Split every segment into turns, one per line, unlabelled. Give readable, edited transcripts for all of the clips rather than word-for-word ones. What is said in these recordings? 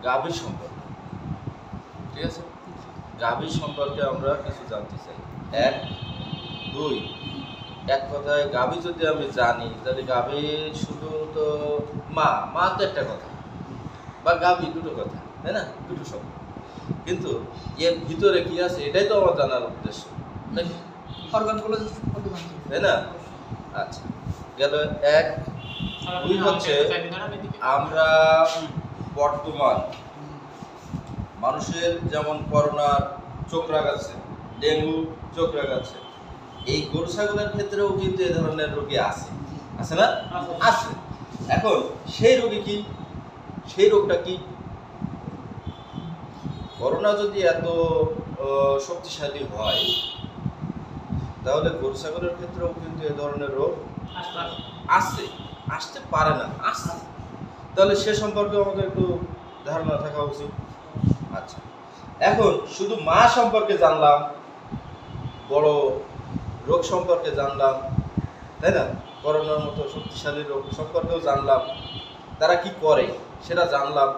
গাভীর সম্পর্কে, ঠিক আছে, গাভীর সম্পর্কে আমরা কিছু জানতে চাই। এক, দুই, এক কথায় গাভী যদি আমি জানি তাহলে গাভী শুধু তো মা তো একটা কথা, বা গাভী দুটো কথা, তাই না, দুটো শব্দ, কিন্তু এর ভিতরে কি আছে এটাই তো আমার জানার উদ্দেশ্য, নাকি? তাই না? আচ্ছা, গেল এক। দুই হচ্ছে আমরা বর্তমান মানুষের যেমন করোনার চোখ রাখাচ্ছে, ডেঙ্গু চোখ রাখাচ্ছে, এই গরু ছাগলের ক্ষেত্রেও কিন্তু এ ধরনের রোগী আছে না? আছে। এখন সেই রোগী কি, সেই রোগটা কি? করোনা যদি এত শক্তিশালী হয় তাহলে গরু ছাগলের ক্ষেত্রেও কিন্তু এ ধরনের রোগ আসতে পারে না, আসছে। তাহলে সে সম্পর্কে আমাদের একটু ধারণা থাকা উচিত। আচ্ছা, এখন শুধু মা সম্পর্কে জানলাম, বড় রোগ সম্পর্কে জানলাম, তাই না, করোনার মতো শক্তিশালী রোগ সম্পর্কেও জানলাম, তারা কি করে সেটা জানলাম,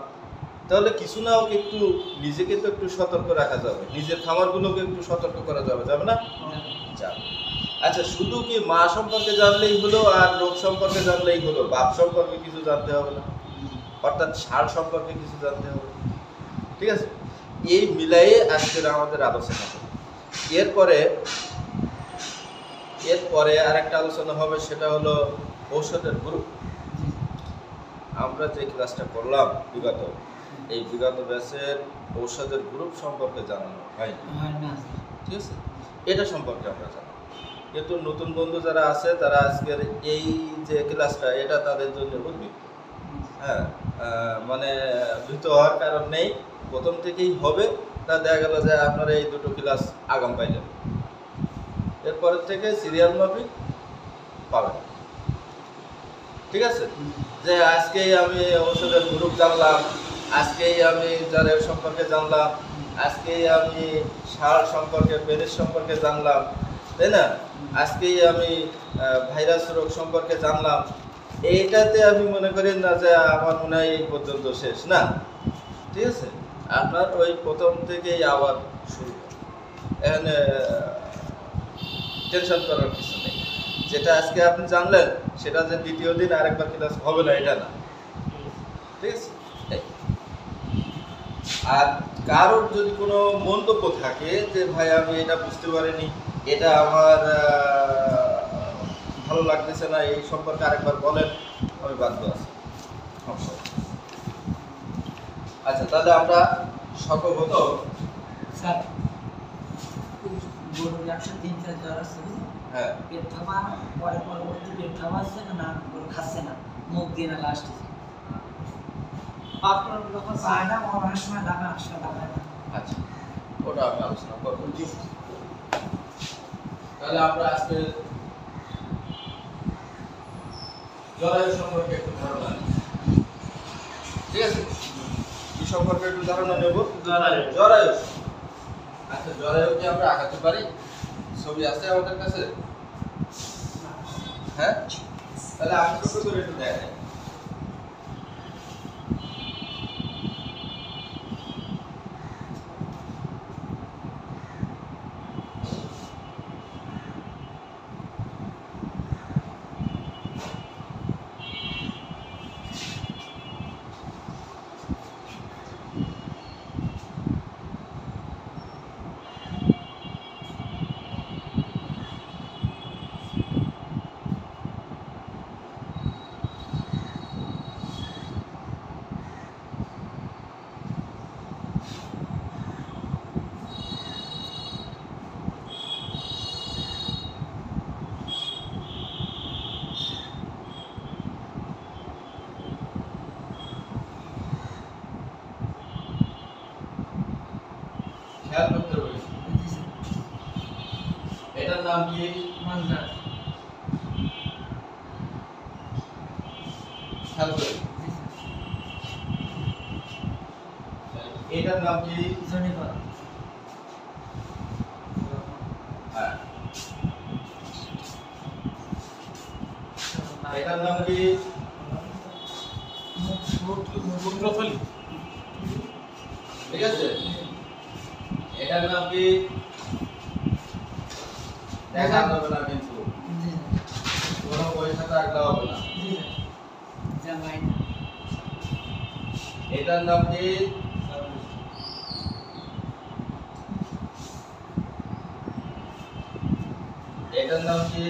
তাহলে কিছু না হোক একটু নিজেকে তো একটু সতর্ক রাখা যাবে, নিজের খামারগুলোকে একটু সতর্ক করা যাবে না? যাবে। আচ্ছা, শুধু কি মা সম্পর্কে জানলেই হলো আর রোগ সম্পর্কে জানলেই হলো? বাপ সম্পর্কে কিছু জানতে হবে না, অর্থাৎ সার সম্পর্কে কিছু জানতে হবে, ঠিক আছে? এই মিলাইয়ে আজকের আমাদের আলোচনা হবে। এরপরে আরেকটা আলোচনা হবে, সেটা হলো ঔষধের গ্রুপ। আমরা যে ক্লাসটা করলাম বিগত ব্যাচের ঔষধের গ্রুপ সম্পর্কে জানানো হয়নি, ঠিক আছে? এটা সম্পর্কে আমরা জানাবো, কিন্তু নতুন বন্ধু যারা আছে তারা আজকের এই যে ক্লাসটা এটা তাদের জন্য উদ্বৃত্ত। হ্যাঁ, মানে ভীত হওয়ার কারণ নেই, প্রথম থেকেই হবে। তা দেখা গেল যে আপনারা এই দুটো ক্লাস আগাম পাইলেন, এরপরের থেকে সিরিয়াল মাফিক পাবেন, ঠিক আছে? যে আজকেই আমি ঔষধের গ্রুপ জানলাম, আজকেই আমি জ্বরের সম্পর্কে জানলাম, আজকেই আমি সার সম্পর্কে, পেরেস সম্পর্কে জানলাম, তাই না, আজকেই আমি ভাইরাস রোগ সম্পর্কে জানলাম, এইটাতে আমি মনে করি না যে আমার মনে হয় এই পর্যন্ত শেষ না, ঠিক আছে? আপনার ওই প্রথম থেকেই আবার শুরু, এখানে টেনশন করার কিছু নেই। যেটা আজকে আপনি জানলেন সেটা যে দ্বিতীয় দিন আরেকবার ক্লাস হবে না, এটা না, ঠিক আছে? আর কারোর যদি কোনো মন্তব্য থাকে যে ভাই আমি এটা বুঝতে পারিনি, এটা আমার ভালো লাগতেছে না, এই সম্পর্কে আরেকবার বলেন, আমি বাধ্য আছি। আচ্ছা, তাহলে আমরা সর্বপ্রথম
স্যার গরুর ব্যবসা 3-4 জ্বর আছে,
হ্যাঁ,
পেট থামা, পরে পরবর্তী পেট থামা আছে না, গরু খাচ্ছে না, মুখ দিয়ে না লাস্ট আপনার যখন পায় না অনেক সময় দামে আসলে দামে না।
আচ্ছা, ওটা আমি আলোচনা করবো। তাহলে আমরা আজকে জরায়ু সম্পর্কে একটু ধারণা নেব, ঠিক আছে? কি সম্পর্কে একটু ধারণা নেব? জরায়ু। আচ্ছা, জরায়ুকে আমরা আঁকাতে পারি? ছবি আছে আমাদের কাছে? হ্যাঁ, তাহলে আমি ছোট করে একটু দেখাই। খেয়াল করতে হবে, এটার নাম কি?
মানজার।
খেয়াল করে, এটার নাম কি?
জনিফার।
হ্যাঁ, এটার নাম কি?
মূত্রথলি।
ঠিক আছে, এটার নাম কি দেখা যাবে না, কিন্তু কোনো পয়সা রাখলে হবে না। এটার নাম কি এটার নাম কি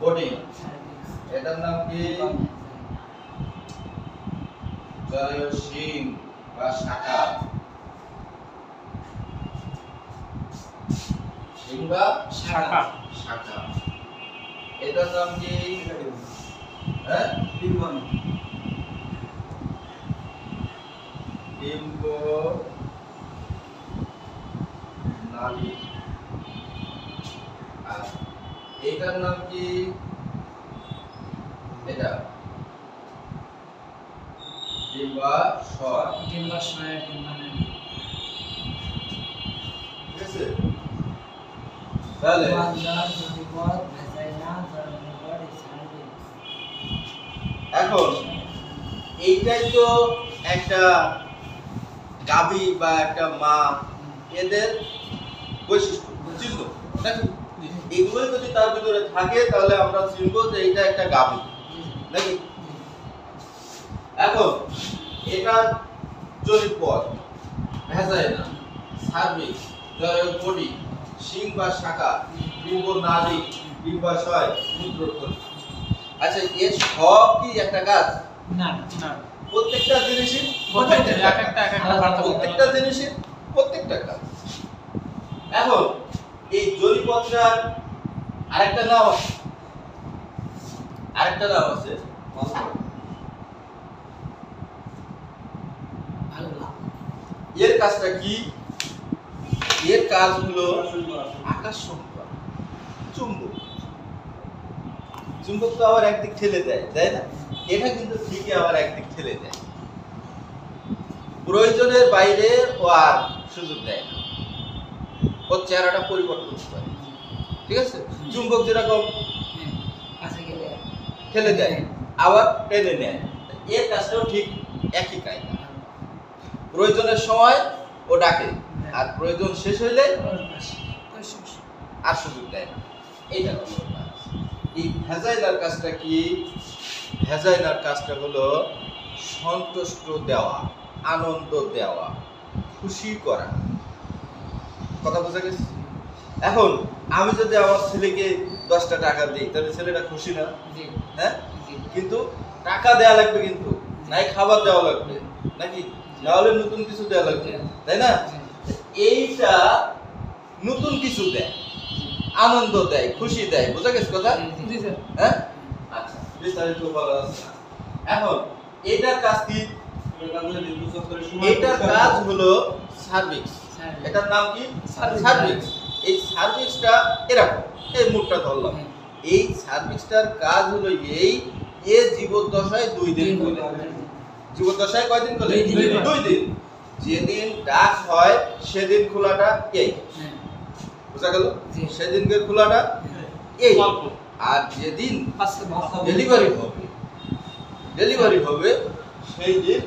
বডি। এটার নাম কি শিং বা শাখা। শিং বা
শাখা।
শাখা। এটার নাম কি হ্যাঁ ডিম্ব নালী। আর এটার নাম কি এটা ডিম্বাশয়। ঠিক আছে, তাহলে এখন এইটাই তো একটা গাভী বা একটা মা, এদের বৈশিষ্ট্য চিহ্ন নাকি? এগুলো যদি তার ভিতরে থাকে তাহলে আমরা চিনবো যে এটা একটা গাভী নাকি। এখন এটা জনিত পদ, ভ্যাজাইনা, সার্ভিক্স, জরায়ু বডি, শিং বা শাখা, ডিম্ব নালী, ডিম্বাশয়, মূত্রথলি। আচ্ছা, এর সব কি একটা কাজ
না?
প্রত্যেকটা জিনিসই প্রত্যেকটা জিনিসই প্রত্যেকটা কাজ। এখন এই জরিপত্রার আরেকটা নাম আছে এর কাজটা কি? এর কাজ হলো আকর্ষণ করা। চুম্বক চুম্বক তো আবার একদিক ঠেলে দেয়, তাই না? এটা কিন্তু ঠিকই আবার একদিক ঠেলে দেয়, প্রয়োজনের বাইরে ও আর সুযোগ দেয় না, ওর চেহারাটা পরিবর্তন করে। ঠিক আছে, চুম্বক যেরকম ঠেলে দেয় আবার টেনে নেয়, এর কাজটাও ঠিক একই কায়দা। প্রয়োজনের সময় ও ডাকে, আর প্রয়োজন শেষ হইলে আর সুযোগ দেয় না। এইটা হলো কাজ। এই ভ্যাজাইনার কাজটা কি? ভ্যাজাইনার কাজটা হলো সন্তুষ্ট দেওয়া, আনন্দ দেওয়া, খুশি করা। কথা বোঝা গেছে? এখন আমি যদি আমার ছেলেকে 10টা টাকা দিই তাহলে ছেলেটা খুশি না? হ্যাঁ, কিন্তু টাকা দেওয়া লাগবে, কিন্তু নাই খাবার দেওয়া লাগবে নাকি, নাহলে নতুন কিছু দেওয়া লাগবে, তাই না? এইটা নতুন কিছু দেয়, আনন্দ দেয়, খুশি দেয়। বোঝা গেছে কথা? হ্যাঁ, আচ্ছা, বিস্তারিত বলা আছে। এখন এটার কাজ কি? এটার কাজ হলো সার্ভিক্স। এটার নাম কি? সার্ভিক্স। এই সার্ভিক্সটা এরকম, এই মুখটা ধরলাম। এই সার্ভিক্সটার কাজ হলো এ জীবদ্দশায় 2 দিন করে। জীবদ্দশায় কয়দিন করে? 2 দিন। যেদিন ডাক হয় সেদিন খোলাটা এই, বুঝা গেল? সেদিনকে খোলাটা এই। আর যেদিন ডেলিভারি হবে সেই দিন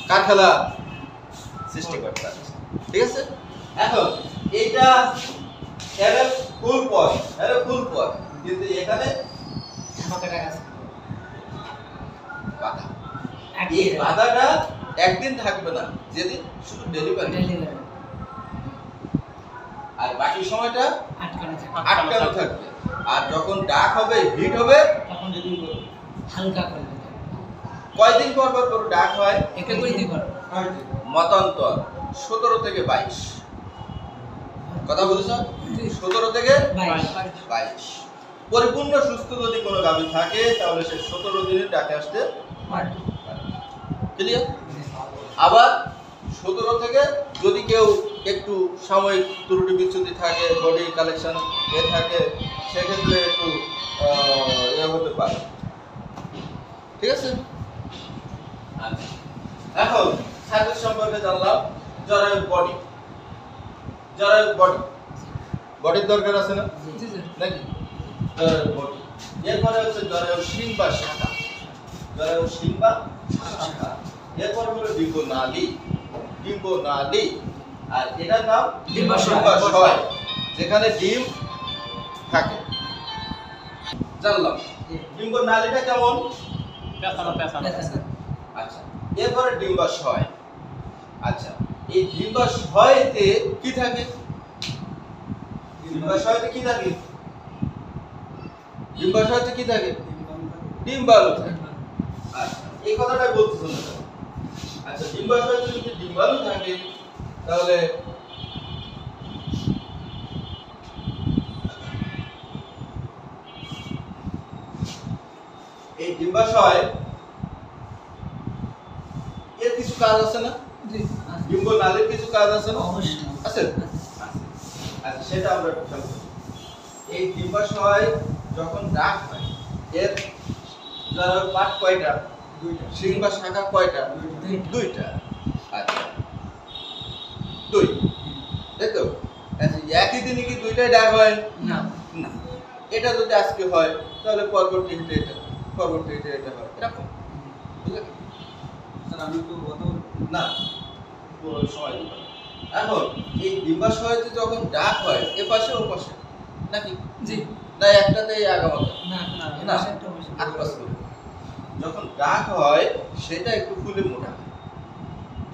কারখানা সৃষ্টিকর্তা। ঠিক আছে, এখন এইটা ফুল পথ, কিন্তু এখানে বাধা। এই বাধাটা একদিন থাকবে না, যেদিন শুধু ডেলিভারি, আর বাকি সময়টা আটকানো থাকবে। আর যখন ডাক হবে, হিট হবে,
তখন হালকা করে
কয়দিন পর পর ডাক হয়? মতান্তর 17 থেকে 22। কথা বলেছ? 17 থেকে 22। পরিপূর্ণ সুস্থ যদি কোনো গাভী থাকে তাহলে সে 17 দিনের ডাকে আসতে পারে। ক্লিয়ার? আবার 17 থেকে যদি কেউ একটু সাময়িক ত্রুটি বিচ্যুতি থাকে, বডি কালেকশন থাকে, সেক্ষেত্রে একটু হতে পারে। ঠিক আছে, এখন সার্ভিস সম্পর্কে জানলাম। জরায়ু বডি, জরায়ু বডি, বডির দরকার আছে না
জি জি
নাকি? জরায়ু বডি। এরপরে হচ্ছে জরায়ু শিং বা শাখা, জরায়ু শিং বা শাখা। এরপর হলো ডিম্ব নালী, ডিম্ব নালী। আর এটার নাম ডিম্বাশয়, যেখানে ডিম থাকে। জানলাম ডিম্ব নালীটা কেমন? আচ্ছা, এরপরে ডিম্বাশয়। আচ্ছা, এই ডিম্বাশয়তে কি থাকে? ডিম্বাশয়তে কি থাকে? ডিম্বাশয়তে কি থাকে? ডিম্বাণু থাকে। আচ্ছা, এই কথাটাই বলতেছেন না। আচ্ছা, ডিম্বাশয়তে যদি ডিম্বাণু থাকে তাহলে এই ডিম্বাশয় এর কিছু কাজ আছে না?
জি
ডিম্ব নালীর কিছু কাজ আছে না?
অবশ্যই
আছে। আচ্ছা, সেটা আমরা একটু খেয়াল করি। এই ডিম্বাশয় যখন ডাক হয় এর যারা পার্ট কয়টা? দুইটা। শিং বা শাখা কয়টা? দুইটা। আচ্ছা, দুই, তাই তো? আচ্ছা, একই দিনে কি দুইটাই ডাক হয়?
না
না। এটা যদি আজকে হয় তাহলে পরবর্তীতে এটা, পরবর্তীতে এটা হয়, এরকম। বুঝলেন?
স্যার আমি তো
না, পুরো সময় দিতে হবে। এখন এই ডিম্বাশয়তে যখন ডাক হয় এ পাশে ও পাশে নাকি?
জি
না একটাতেই আগামাতে
না
না,
না
আটপাশ করে। যখন ডাক হয় সেটা একটু ফুলে মোটা হয়।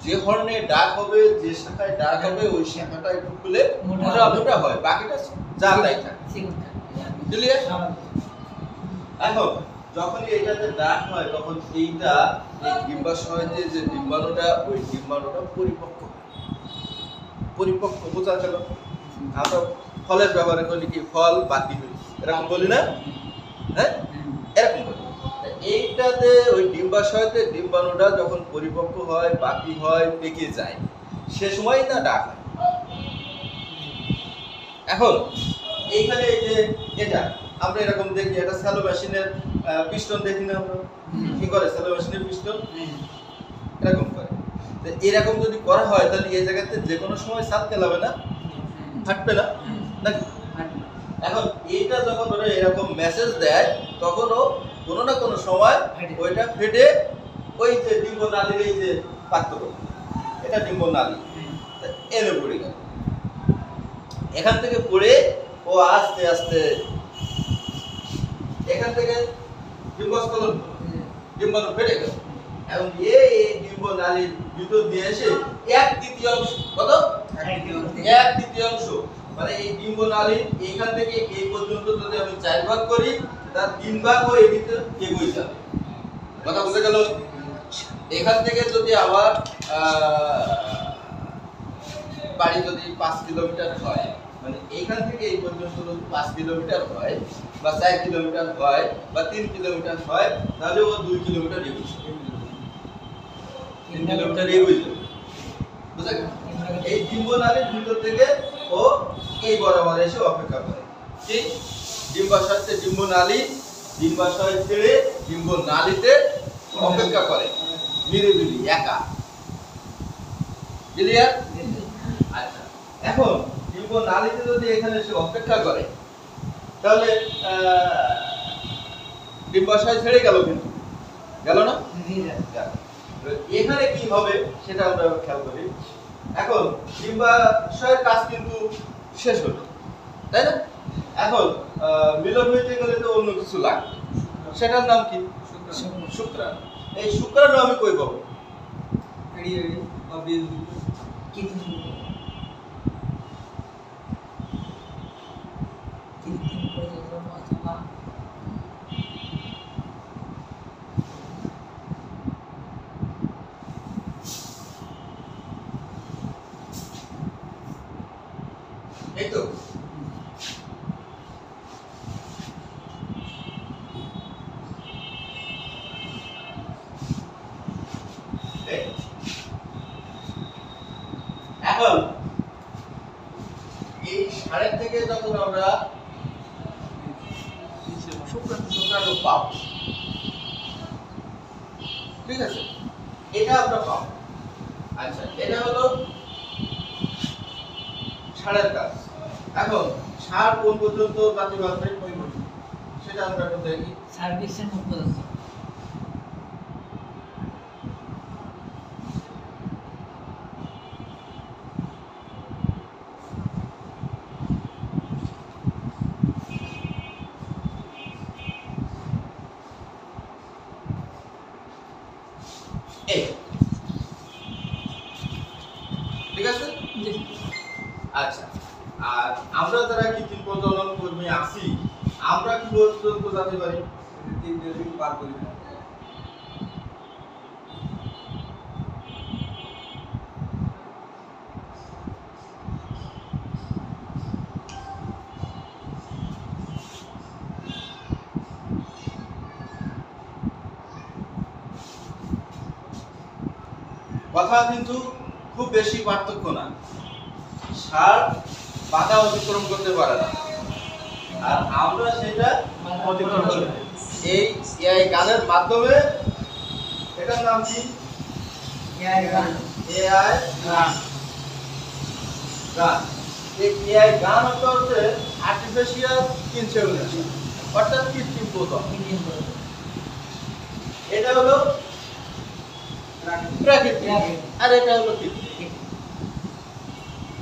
যে হর্নে ডাক হবে, যে শাখায় ডাক হবে ওই শাখাটা একটু ফুলে মোটা হয়, বাকিটা জানলাই থাকে। ক্লিয়ার? এখন যখন এইটাতে ডাক হয় তখন এইটা এই ডিম্বাশয়তে যে ডিম্বাণুটা ওই ডিম্বাণুটা পরিপক্ক হয়। পরিপক্ক বোঝা গেল? আমরা ফলের ব্যবহার করি কি ফল বাকি হই, এরকম বলি না? হ্যাঁ, এরকম বলি। এইটাতে ওই ডিম্বাশয়তে ডিম্বাণুটা যখন পরিপক্ক হয়, বাকি হয়, পেকে যায়, সে সময় না ডাক হয়। এখন এইখানে এই যে এটা আমরা এরকম দেখি, এটা স্যালো মেশিনের পিস্টন দেখি না আমরা? কি করে স্যালো মেশিনের পিস্টন? এরকম করে। তো এরকম যদি করা হয় তাহলে এই জায়গাতে যে কোনো সময় সাত খেলাবে না, ফাটবে না নাকি? এখন এইটা যখন ওরা এরকম মেসেজ দেয় তখনও কোনো না কোনো সময় ওইটা ফেটে ওই যে ডিম্ব নালীর এই যে পাত্র, এটা ডিম্ব নালী, এনে পড়ে গেল। এখান থেকে পড়ে ও আস্তে আস্তে এখান থেকে ডিম্বস্থলন, ডিম্বাণু ফেটে গেল। এবং এই ডিম্ব নালীর ভিতর দিয়ে এসে এক তৃতীয়াংশ, কত? এক তৃতীয়াংশ, মানে এই ডিম্ব নালীর এইখান থেকে এই পর্যন্ত যদি আমি 4 ভাগ করি তার 3 ভাগ ও এই ভিতরে এগিয়ে যাবে। কথা বুঝে গেল? এখান থেকে যদি আমার বাড়ি যদি 5 কিলোমিটার হয়, মানে এইখান থেকে এই পর্যন্ত যদি 5 কিলোমিটার হয় বা 4 কিলোমিটার হয় বা 3 কিলোমিটার হয় তাহলে ও 2 কিলোমিটার এগিয়ে যাবে। 3 কিলোমিটার এগিয়ে যাবে। বুঝা গেল? এই ডিম্ব নালীর ভিতর থেকে ও এই বরাবর এসে অপেক্ষা করে। কি? ডিম্বাশয়তে ডিম্ব নালী, ডিম্বাশয় ছেড়ে ডিম্ব নালীতে অপেক্ষা করে নিরিবিলি একা। ক্লিয়ার? আচ্ছা, এখন ডিম্ব নালীতে যদি এখানে এসে অপেক্ষা করে তাহলে ডিম্বাশয় ছেড়ে গেল, কিন্তু গেল না? গেল। এখানে কি হবে সেটা আমরা খেয়াল করি। এখন ডিম্বাশয়ের কাজ কিন্তু শেষ হলো, তাই না? এখন মিলন হইতে গেলে তো অন্য কিছু লাগবে, সেটার নাম কি? শুক্রাণু। এই শুক্রাণু আমি কই পাবো? এই তো এখন এই সাড়ে থেকে যখন আমরা শুক্রাণু পাবো, ঠিক আছে, এটা আমরা পাবো। আচ্ছা, এটা হলো ষাঁড়ের কাজ। এখন ষাঁড় কোন পর্যন্ত জাতি বাঁধবে সেটা আমরা একটু দেখি।
সার্ভিসের মুখ পর্যন্ত।
এই ঠিক আছে।
জি।
আচ্ছা, আর আমরা যারা কৃত্রিম প্রজনন কর্মী আছি, আমরা কি পর্যন্ত জানতে পারি?
3 দিন পার করি না।
কথা কিন্তু খুব বেশি পার্থক্য না। ষাঁড় বাধা অতিক্রম করতে পারে না, আর আমরা সেটা অতিক্রম করি। এই এআই গানের মাধ্যমে, এটার নাম কি?
এআই গান।
এআই গান। এই এআই গান হচ্ছে আর্টিফিশিয়াল ইন্টেলিজেন্স, অর্থাৎ কৃত্রিম প্রজনন। এটা হলো প্রাকৃতিক, আর এটা হলো কৃত্রিম।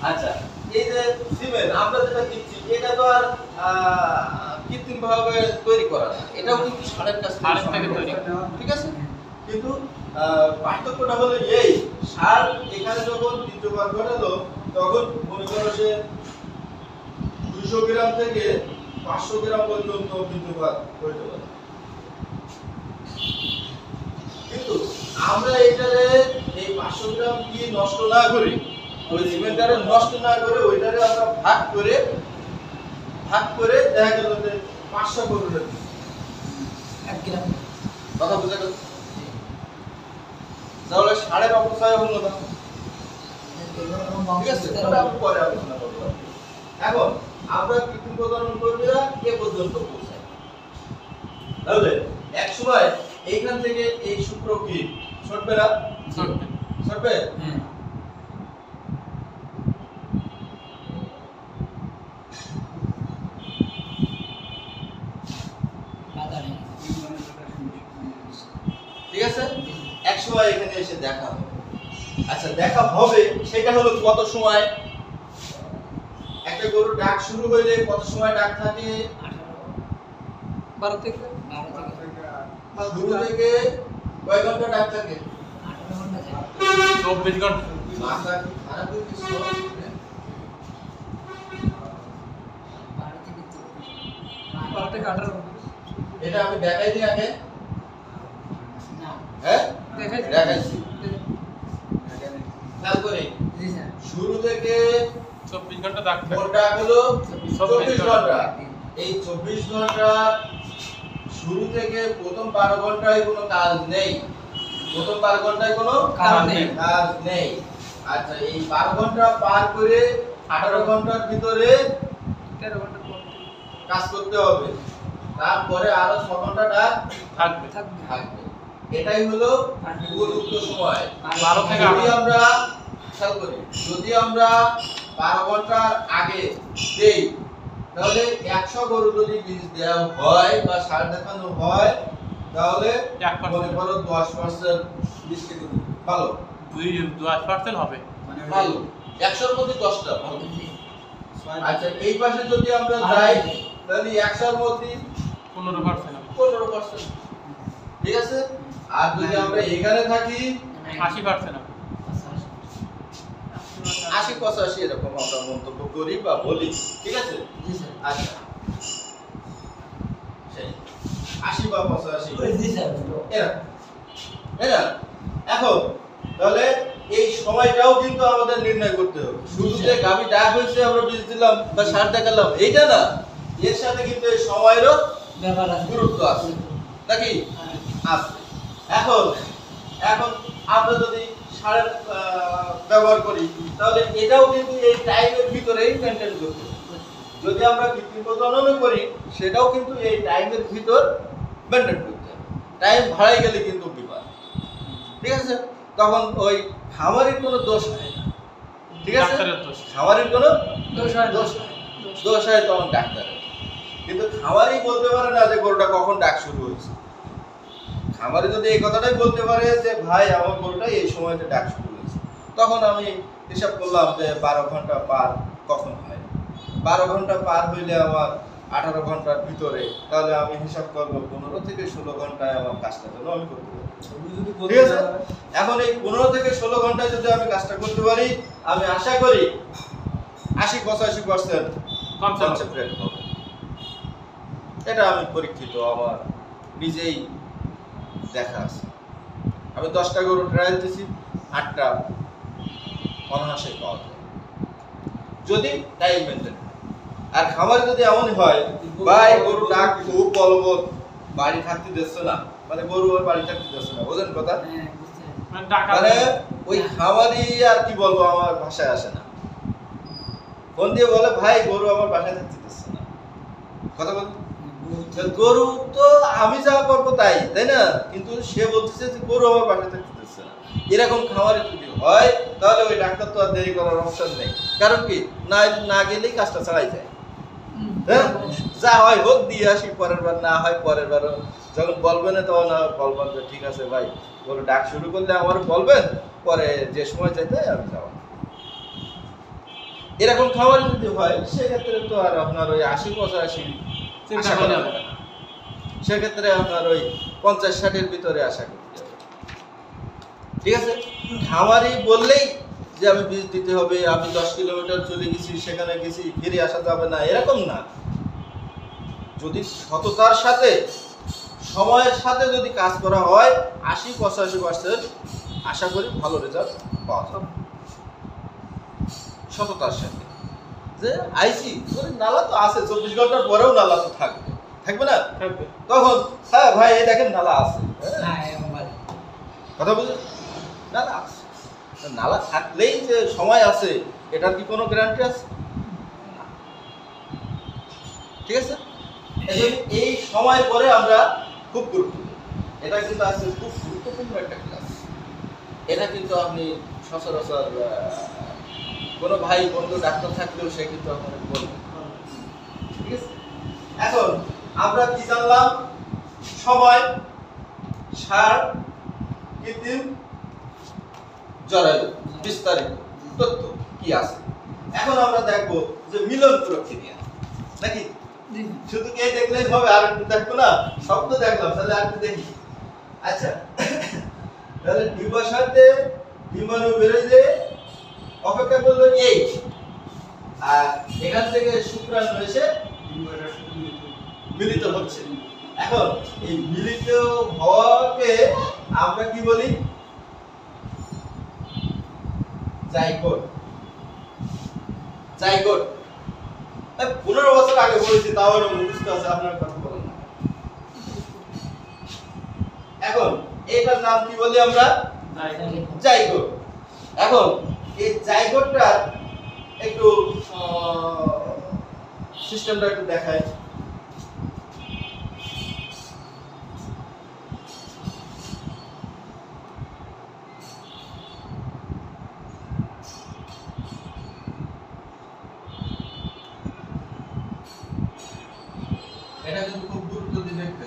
আচ্ছা, এই যে সিমেন্ট আমরা যেটা দিচ্ছি, এটা তো আর কৃত্রিম ভাবে তৈরি করা না, এটাও কিন্তু ষাঁড়ের কাছ থেকে তৈরি, ঠিক আছে। কিন্তু পার্থক্যটা হলো এই, ষাঁড় এখানে যখন বীর্যপাত ঘটালো, তখন মনে করো সে 200 গ্রাম থেকে 500 গ্রাম পর্যন্ত বীর্যপাত করতে পারে। কিন্তু আমরা এটারে এই 500 গ্রাম কি নষ্ট না করি, ওই সিমেন্টটারে নষ্ট না করে ওইটারে আমরা ভাগ করে দেখা গেল যে 500 করে দিই।
1 গ্রাম।
কথা বুঝা গেল? তাহলে ষাঁড়ের অপচয় হলো না, ঠিক আছে। ওটা আমি পরে আলোচনা করব। এখন আমরা কৃত্রিম প্রজনন কর্মীরা এ পর্যন্ত পৌঁছাই। তাহলে এক সময় এইখান থেকে এই শুক্র কি ছুটবে না? ছুটবে।
হ্যাঁ। বাধা নেই।
ঠিক আছে, এক সময় এখানে এসে দেখা হবে। আচ্ছা, দেখা হবে সেটা হলো কত সময়? একটা গরুর ডাক শুরু হইলে কত সময় ডাক থাকে?
12 থেকে
শুরু থেকে কয় ঘন্টা ডাক থাকে?
18 ঘন্টা যায়।
24 ঘন্টা।
মাথা কি খারাপ হয়ে গেছে?
12 থেকে 24।
12 থেকে 18 ঘন্টা।
এটা আমি দেখাই দিই আগে।
না।
হ্যাঁ,
দেখাইছি।
দেখাইছি। খেয়াল করি,
জি স্যার।
শুরু থেকে
24 ঘন্টা ডাক থাকে।
মোট ডাক হলো
24
ঘন্টা। এই 24 ঘন্টা শুরু থেকে প্রথম 12 ঘন্টায় কোনো কাজ নেই। প্রথম 12 ঘন্টায় কোনো কাজ নেই। আচ্ছা, এই 12 ঘন্টা পার করে 18 ঘন্টার ভিতরে
13 ঘন্টা পর
কাজ করতে হবে। তারপরে আরো 6 ঘন্টা ডাক
থাকবে।
থাকবে। এটাই হলো উপযুক্ত সময়।
12 থেকে
যদি
18
আমরা খেয়াল করি, যদি আমরা 12 ঘন্টার আগে দেই, তাহলে 100 গরু যদি বীজ দেওয়া হয় বা সার দেখানো হয়, তাহলে
1%
মনে করো 10%
বীজ থেকে
ভালো
10% হবে।
মানে
ভালো 100 এর মধ্যে 10টা ভালো।
ছয়
আচ্ছা, এই পাশে যদি আমরা যাই, তাহলে 100 এর মধ্যে
15% হবে।
15%, ঠিক আছে। আর যদি আমরা এখানে থাকি
80% হবে।
80-85 এরকম আমরা মন্তব্য করি বা বলি, ঠিক আছে।
জি স্যার।
আচ্ছা, সেই 80 বা 85
জি স্যার।
এরকম, তাই না? এখন তাহলে এই সময়টাও কিন্তু আমাদের নির্ণয় করতে হবে। শুধু যে গাভী ডাক হয়েছে আমরা বীজ দিলাম বা সার দেখালাম এইটা না, এর সাথে কিন্তু এই সময়েরও
ব্যাপার আছে।
গুরুত্ব আছে নাকি?
হ্যাঁ।
আছে। এখন আমরা যদি সারের ব্যবহার করি, তাহলে এটাও কিন্তু এই টাইমের ভিতরেই মেনটেন করতে হবে। যদি আমরা কৃত্রিম প্রজনন করি, সেটাও কিন্তু এই টাইমের ভিতর মেনটেন করতে হবে। টাইম ভাড়াই গেলে কিন্তু বিপদ, ঠিক আছে। তখন ওই খামারের কোনো দোষ হয় না, ঠিক আছে।
ডাক্তারের দোষ।
খামারের কোনো
দোষ হয়
দোষ দোষ হয় তখন ডাক্তারের। কিন্তু খামারি বলতে পারে না যে গরুটা কখন ডাক শুরু হয়েছে। খামারি যদি এই কথাটাই বলতে পারে যে ভাই আমার গরুটা এই সময়তে ডাক শুরু হয়েছে, তখন আমি হিসাব করলাম যে 12 ঘন্টা পার কখন হয়। 12 ঘন্টা পার হইলে আমার 18 ঘন্টার ভিতরে, তাহলে আমি হিসাব করবো 15 থেকে 16 ঘন্টায় আমার কাজটা যেন আমি করতে পারি।
উনি যদি
ঠিক
বলতে
আছে?
পারে,
এখন এই 15 থেকে 16 ঘন্টায় যদি আমি কাজটা করতে পারি, আমি আশা করি 80-85% কনসেপ্ট রেট হবে। এটা আমি পরীক্ষিত, আমার নিজেই দেখা আছে। আমি 10টা গরু ট্রায়াল দিয়েছি, 8টা অনায়াসে পাওয়া যায় যদি টাইম মেনটেন। আর খামারে যদি এমনই হয় ভাই গরু ডাক খুব বলবৎ, বাড়ি থাকতে দিচ্ছে না, মানে গরু আর বাড়ি থাকতে দিচ্ছে না, বোঝেন কথা?
হ্যাঁ, বুঝতে পারছি।
মানে টাকা
মানে ওই খামারি আর কি বলবো, আমার ভাষায় আসে না। ফোন দিয়ে বলে ভাই গরু আমার বাসায় থাকতে দিচ্ছে না, কথা বল। গরু তো আমি যা করবো তাই, তাই না? কিন্তু সে বলতেছে যে গরু আমার বাসায় থাকতে দিচ্ছে না। এরকম খামারে যদি হয় তাহলে ওই ডাক্তার তো আর দেরি করার অপশন নেই। কারণ কি, না গেলেই কাজটা ছাড়াই যায়। হ্যাঁ, যা হয় হোক দিয়ে আসি, পরের বার না হয় পরের বার যখন বলবেন তখন বলবেন যে ঠিক আছে ভাই গরু ডাক শুরু করলে আমার বলবেন, পরে যে সময় চাইতে আমি যাবো। এরকম খাবার যদি হয় সেক্ষেত্রে তো আর আপনার ওই 80-85
চিন্তা
আশা করা
করলে
যাবে না। সেক্ষেত্রে আপনার ওই 50-60-এর ভিতরে আশা করতে হবে। ঠিক আছে? খামারি বললেই যে আমি বীজ দিতে হবে, আমি 10 কিলোমিটার চলে গেছি, সেখানে গেছি, ফিরে আসা যাবে না, এরকম না। যদি সততার সাথে সময়ের সাথে যদি কাজ করা হয় 80-85% আশা করি ভালো রেজাল্ট পাওয়া যাবে। সততার সাথে যে আইসি নালা তো আছে, 24 ঘন্টার পরেও নালা তো থাকবে, থাকবে না?
থাকবে।
তখন হ্যাঁ ভাই এই দেখেন নালা আছে,
হ্যাঁ, এরকম ভালো।
কথা বুঝলেন? নালা আছে, নালা থাকলেই যে সময় আছে এটার কি কোনো গ্যারান্টি আছে? না। ঠিক আছে? এজন্য এই সময় পরে আমরা খুব গুরুত্বপূর্ণ, এটা কিন্তু আজকে খুব গুরুত্বপূর্ণ একটা ক্লাস। এটা কিন্তু আপনি সচরাচর কোনো ভাই বন্ধু ডাক্তার থাকলেও সে কিন্তু আপনাকে বলবে। ঠিক আছে? এখন আমরা কি জানলাম? সময়, সার, কৃত্রিম, জরায়ু, বিস্তারিত তথ্য কি আছে। এখন আমরা দেখবো যে মিলন প্রক্রিয়া নাকি শুধু কে দেখলেই হবে, আর একটু দেখবো না? সব তো দেখলাম, তাহলে আর একটু দেখি। আচ্ছা, তাহলে ডিম্বাশয়তে ডিম্বাণু বেরোয় অপেক্ষা করলো এই, আর এখান থেকে শুক্রাণু এসে মিলিত হচ্ছে। এখন এই মিলিত হওয়াকে আমরা কি বলি? জাইগোট। জাইগোট 15 বছর আগে বলেছি, তাও এর মুখস্থ আছে, আপনার কথা বলেন না। এখন এটার নাম কি বলি আমরা? জাইগোট। এখন এই জাইগোটটা একটু সিস্টেমটা একটু দেখাই। এটা কিন্তু খুব গুরুত্ব দিয়ে দেখতে।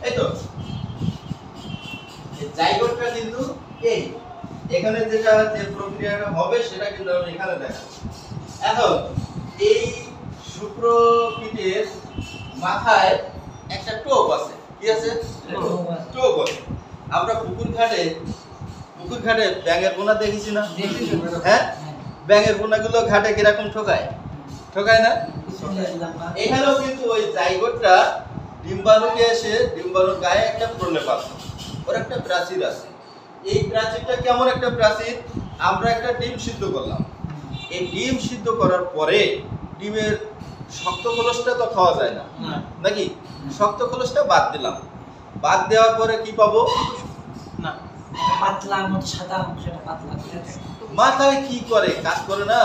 এই তো এই জাইগোটটা কিন্তু এই এখানে যেটা যে প্রক্রিয়াটা হবে সেটা কিন্তু আমি এখানে দেখাচ্ছি। এখন এই শুক্রকীটের মাথায় একটা টোপ আছে, কি আছে? টোপ আছে। আমরা পুকুর ঘাটে ব্যাঙের পোনা দেখেছি না? হ্যাঁ, ব্যাঙের পোনাগুলো ঘাটে কিরকম ঠোকায়, ঠোকায় না? এখানেও কিন্তু ওই জাইগোটটা ডিম্বাণুকে এসে ডিম্বাণুর গায়ে একটা প্রলেপ আছে, ওর একটা প্রাচীর আছে। এই প্রাচীরটা কেমন একটা প্রাচীর? আমরা একটা ডিম সিদ্ধ করলাম, এই ডিম সিদ্ধ করার পরে ডিমের শক্ত খোলসটা তো খাওয়া যায় না,
না।
নাকি? শক্ত খোলসটা বাদ দিলাম, বাদ দেওয়ার পরে কি পাবো?
না
পাতলা মতো সাদা অংশটা পাতলা করে দেয়।
মাথায় কি করে, কাজ করে না।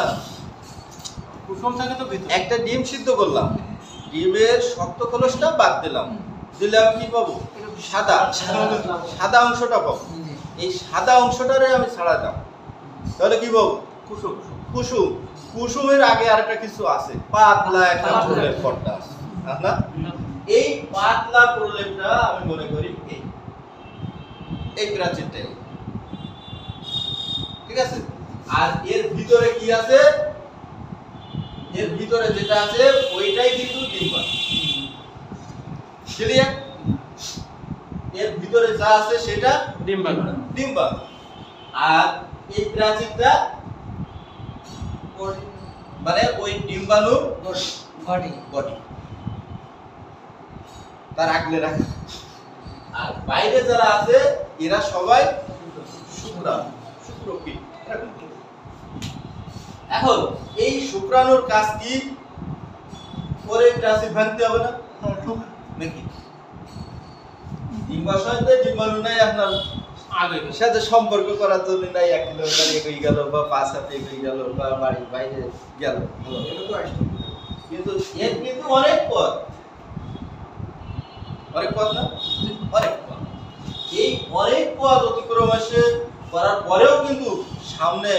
কুসুম থাকে তো ভিতরে।
একটা ডিম সিদ্ধ করলাম, ডিমের শক্ত খোলসটা বাদ দিলাম, দিলে আমি কি পাবো? সাদা সাদা অংশটা পাবো।
জি।
এই সাদা অংশটারে আমি ছাড়াতাম, তাহলে কি পাবো?
কুসুম।
কুসুম। কুসুমের আগে আরেকটা কিছু আছে, পাতলা একটা
পাতলা।
প্রলেপ পর্দা আছে, না? এই পাতলা প্রলেপটা আমি মনে করি এই প্রাচীরটাই, ঠিক আছে? আর এর ভিতরে কি আছে? এর ভিতরে যেটা আছে ওইটাই কিন্তু ডিম্বাণু। ক্লিয়ার? এর ভিতরে যা আছে সেটা
ডিম্বাণু।
ডিম্বাণু। আর এই প্রাচীরটা মানে ওই ডিম্বাণুর
বডি
বডি, তার আগলে রাখা। আর বাইরে যারা আছে এরা সবাই শুক্রাণু, শুক্রকীট। এখন এই শুক্রাণুর কাজ কি? করে প্রাচীর ভাঙতে হবে না নাকি? ডিম্বাশয়তে ডিম্বাণু নাই আপনার
আগে
সাথে সম্পর্ক করার জন্য নাই, 1 কিলোমিটার এগিয়ে গেল বা 5 হাতে এগিয়ে গেল বা বাড়ির বাইরে গেল,
এটা তো আসছে
কিন্তু এর কিন্তু অনেক পথ, অনেক পথ না, অনেক পথ। এই অনেক পথ অতিক্রম এসে করার পরেও কিন্তু সামনে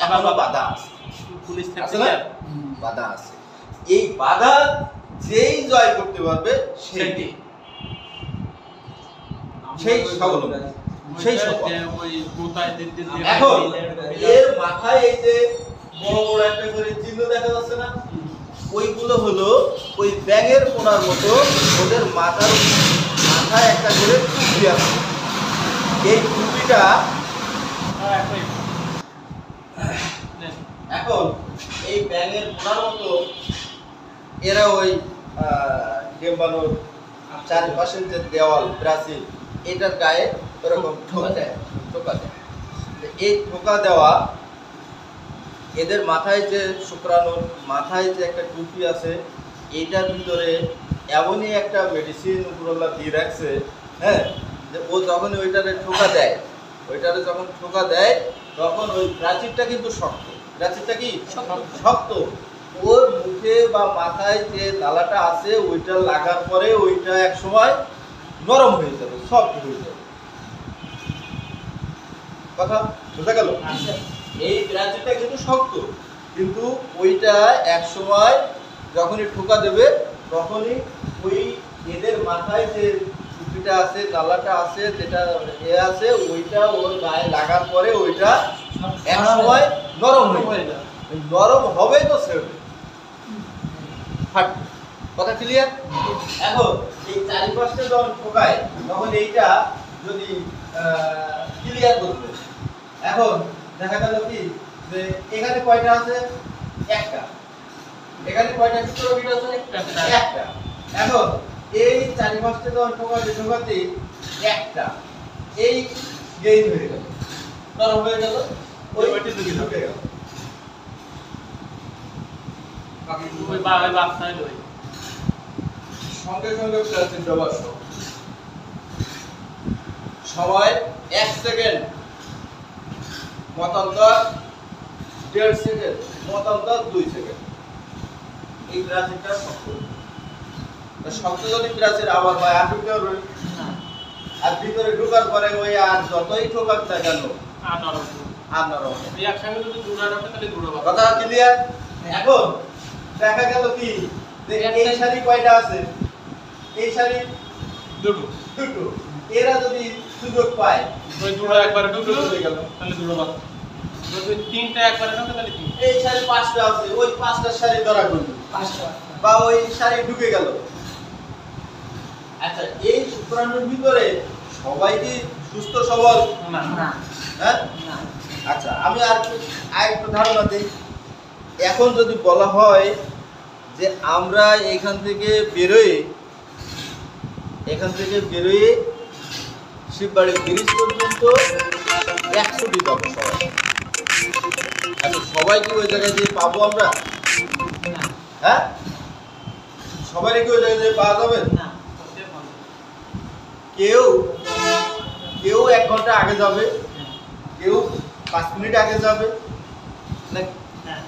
এখনো বাধা আছে,
পুলিশ
আছে
থেকে
না? বাধা আছে। এই বাধা যেই জয় করতে পারবে সেই সেই স্বাবলম্বী, সেই সফল।
ওই গোতায় দিতে
এখন এর মাথায় এই যে বড় বড় একটা করে চিহ্ন দেখা যাচ্ছে না, ওইগুলো হলো ওই ব্যাঙের পোনার মতো ওদের মাথায় একটা করে টুপি আছে। এই টুপিটা এখন এই ব্যাঙের পোনার মতো এরা ওই ডিম্বাণুর চারপাশের যে দেওয়াল প্রাচীর এটার গায়ে এরকম ঠোকা দেয়। এই ঠোকা দেওয়া এদের মাথায় যে শুক্রাণুর মাথায় যে একটা টুপি আছে, এইটার ভিতরে এমনই একটা মেডিসিন উপরওয়ালা দিয়ে রাখছে, হ্যাঁ, যে ও যখন ওইটারে ঠোকা দেয়, তখন ওই প্রাচীরটা কিন্তু শক্ত। প্রাচীরটা কি শক্ত। ওর মুখে বা মাথায় যে নালাটা আছে ওইটা লাগার পরে ওইটা এক সময় নরম হয়ে যাবে, সফট হয়ে যাবে। কথা বুঝা গেল? এই প্রাচীরটা কিন্তু শক্ত, কিন্তু ওইটা এক সময় যখনই ঠোকা দেবে তখনই ওই এদের মাথায় যে টুপিটা আছে, নালাটা আছে, যেটা আছে ওইটা ওর গায়ে লাগার পরে ওইটা এক সময় নরম হয়ে যাবে। নরম হবে তো ছেড়ে ফাটবে। কথা ক্লিয়ার? এখন এই চারিপাশে যখন ঠোকায় তখন এইটা যদি ক্লিয়ার করবে, এখন দেখা গেল কি যে এখানে কয়টা আছে? একটা। এখানে কয়টা শুক্রকীট আছে? একটা। এখন এই চারিপাশে যখন ঠোকাতে একটা এই গেইন হয়ে গেল, নরম হয়ে গেল, ওই ঢুকে গেল।
ওই বাচ্চাই লই
সঙ্গে সঙ্গে প্লাস্টিক ডবার সময় 1 সেকেন্ড, মতান্তর 1.5 সেকেন্ড, মতান্তর 2 সেকেন্ড। এই প্লাস্টিকটা শক্ত যদি প্লাস্টিক আবার হয় আর ঢুকতে পারবে
না।
আর ভিতরে ঢোকার পরে ওই আর যতই ঠোকাক না কেন
আর নরম
আর নরম হবে।
এই একসঙ্গে যদি জোড়া রাখে তাহলে জোড়া পাবে।
কথা ক্লিয়ার? এখন দেখা গেল কি যে এই শাড়ি কয়টা আছে? এই শাড়ি
দুটো
দুটো। এরা যদি সুযোগ পায়
ওই জোড়া একবারে
দুটো
ঢুকলো
চলে গেল।
তাহলে জোড়া পাবে। যদি তিনটা একবারে ঢোকে তাহলে তিন।
এই শাড়ি 5টা আছে, ওই 5টা শাড়ি ধরা করবে
পাঁচটা
বা ওই শাড়ি ঢুকে গেল। আচ্ছা, এই শুক্রাণুর ভিতরে সবাই কি সুস্থ সবল?
না
না
হ্যাঁ,
না
আচ্ছা আমি আরেকটু ধারণা দিই। এখন যদি বলা হয় যে আমরা এখান থেকে বেরোই শিববাড়ির ব্রিজ পর্যন্ত 100 টি পাবো সবাই। আচ্ছা, সবাই কি ওই জায়গায় যেয়ে পাবো আমরা?
না
হ্যাঁ, সবারই কি ওই জায়গায় পাওয়া যাবে?
না
সে বন্ধ।
কেউ কেউ 1 ঘন্টা আগে যাবে,
হ্যাঁ
কেউ 5 মিনিট আগে যাবে, না
হ্যাঁ